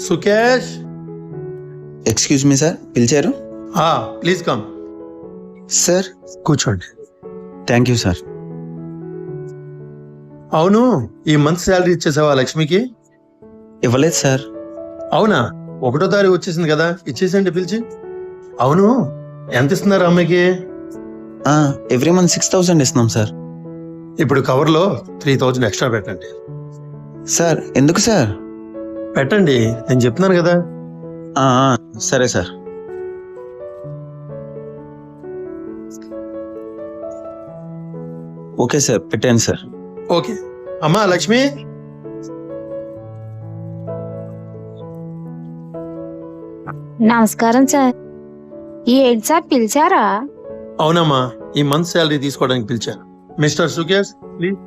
Sukesh, excuse me sir, పిలిచారు? Please come. Sir కూర్చోండి. Thank you sir. అవును, ఈ మంత్ శాలరీ ఇచ్చేసావా లక్ష్మికి? ఇవ్వలేదు సార్. అవునా? 1వ తారీఖు వచ్చేసింది కదా, ఇచ్చేసండి పిలిచి. అవును, ఎంత ఇస్తున్నారు అమ్మాయికి? ఎవ్రీ మంత్ 6,000 ఇస్తున్నాం సార్. ఇప్పుడు కవర్లో 3,000 ఎక్స్ట్రా పెట్టండి. సార్ ఎందుకు సార్? పెట్టండి, నేను చెప్తున్నాను కదా. సరే సార్. ఓకే సార్, పెట్టాను సార్. ఓకే. అమ్మా లక్ష్మి, నమస్కారం సార్. ఏంటి సార్ పిలిచారా? అవునమ్మా, ఈ మంత్ శాలరీ తీసుకోవడానికి పిలిచాను. Mister Sukesh please.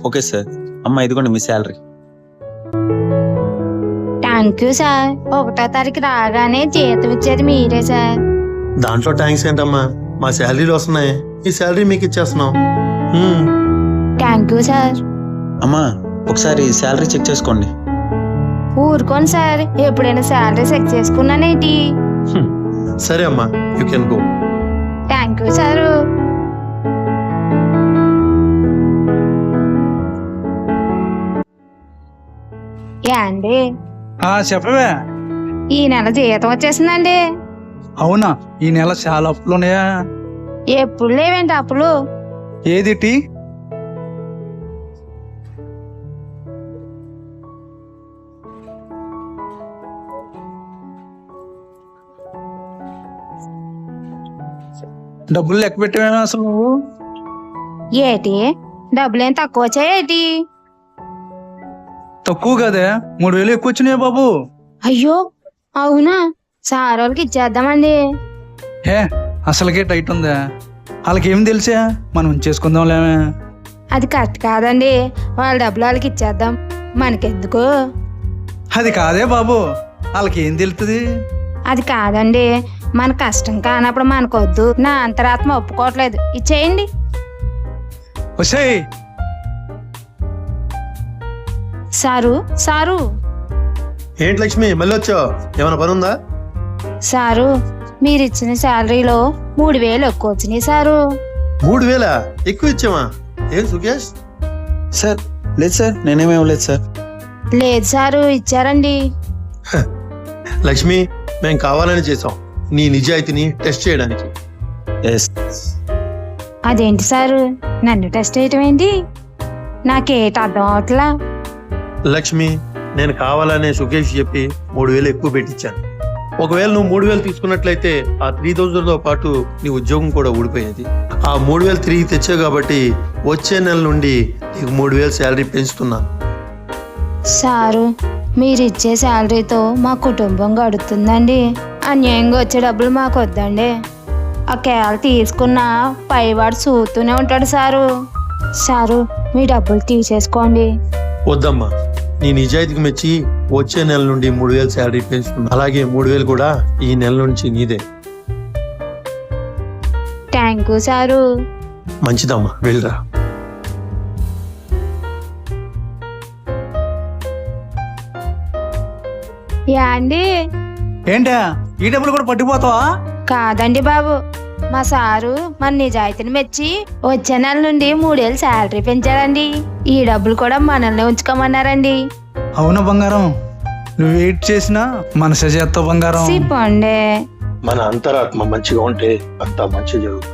Okay sir. అమ్మా ఇదిగోండి మీ శాలరీ. Thank you sir. 1వ తారీఖు రాగానే జీతం ఇచ్చేది మీరే సార్. దాంట్లో థ్యాంక్స్ ఏంటమ్మా, మా శాలరీలు వస్తున్నాయి, ఈ శాలరీ మీకు ఇచ్చేస్తున్నాం. Thank you sir. అమ్మా ఒకసారి శాలరీ చెక్ చేసుకోండి. ఊరుకోండి సార్, ఎప్పుడైనా శాలరీ చెక్ చేసుకున్నానేంటి? సరే అమ్మా, you can go. Thank you sir. అండి చెప్పవే. ఈ నెల జీతం వచ్చేసిందండి. అవునా? ఈ నెల చాలా అప్పులు ఉన్నాయా? ఎప్పుడు లేవేంటి అప్పులు? ఏది టీ? డబ్బులు లెక్క పెట్టావేనా అసలు నువ్వు? ఏటి డబ్బులేం తక్కువ వచ్చాయేటి? తక్కువ కదే, 3,000 ఎక్కువ వచ్చినాయి బాబు. అయ్యో అవునా? సార్ వాళ్ళకి ఇచ్చేద్దామండి. హే, అసలుకే టైట్ ఉందా? వాళ్ళకి ఏం తెలుసా, మనం చేసుకుందాంలేమే. అది కరెక్ట్ కాదండి, వాళ్ళ డబ్బులు వాళ్ళకి ఇచ్చేద్దాం, మనకెందుకు? అది కాదే బాబు, వాళ్ళకి ఏం తెలుస్తుంది? అది కాదండి, మన కష్టం కానప్పుడు మనకొద్దు. నా అంతరాత్మ ఒప్పుకోవట్లేదు, ఇచ్చేయండి. వచ్చాయి. సారు సారు ఏంటి లక్ష్మి మళ్ళీ వచ్చావు? ఏమైనా పని ఉందా? సారు, మీరు ఇచ్చిన శాలరీలో 3,000 ఎక్కువ వచ్చినాయి సారు. 3,000 ఎక్కువ ఇచ్చామా? ఏం సుకేష్? సార్ లేదు సార్, నేనేమి ఇవ్వలేదు సార్. లేదు సారు, ఇచ్చారండి. లక్ష్మి, మేము కావాలని చేసాం నీ నిజాయితీని టెస్ట్ చేయడానికి. ఎస్. అదేంటి సారు, నన్ను టెస్ట్ చేయటం ఏంటి? నాకేట అర్థం అవట్లా. లక్ష్మి, నేను కావాలనే సుకేష్ చెప్పి 3,000 ఎక్కువ పెట్టించాను. ఒకవేళ నువ్వు 3,000 తీసుకున్నట్లయితే ఆ 3,000తో పాటు నీ ఉద్యోగం కూడా ఊడిపోయేది. ఆ 3,000 తిరిగి తెచ్చావు కాబట్టి వచ్చే నెల నుండి నీకు 3,000 శాలరీ పెంచుతున్నాను. సారు, మీరు ఇచ్చే శాలరీతో మా కుటుంబం గడుతుందండి. అన్యాయంగా వచ్చే డబ్బులు మాకు వద్దండి. ఆ కేళ తీసుకున్న పైవాడు చూస్తూనే ఉంటాడు సారు. సారు, మీ డబ్బులు తీసేసుకోండి. వద్దమ్మా, నీ నిజాయితీకి మెచ్చి వచ్చే నెల నుండి 3,000 శాలరీ పెంచుతున్నా. అలాగే 3,000 కూడా ఈ నెల నుంచి నీదే. Thank you sir. మంచిదమ్మా, వెళ్ళరా. యాండి? ఏంటా, ఈ డబ్బులు కూడా పట్టిపోతావా? కాదండి బాబు, మా సారు మన నిజాయితీని మెచ్చి వచ్చే నెల నుండి 3,000 శాలరీ పెంచారండి. ఈ డబ్బులు కూడా మనల్ని ఉంచుకోమన్నారండి. అవునా బంగారం? నువ్వు వెయిట్ చేసినా మనసే చేస్తావు బంగారం. సిప్పండి. మన అంతరాత్మ మంచిగా ఉంటే అంతా మంచి జరుగుతుంది.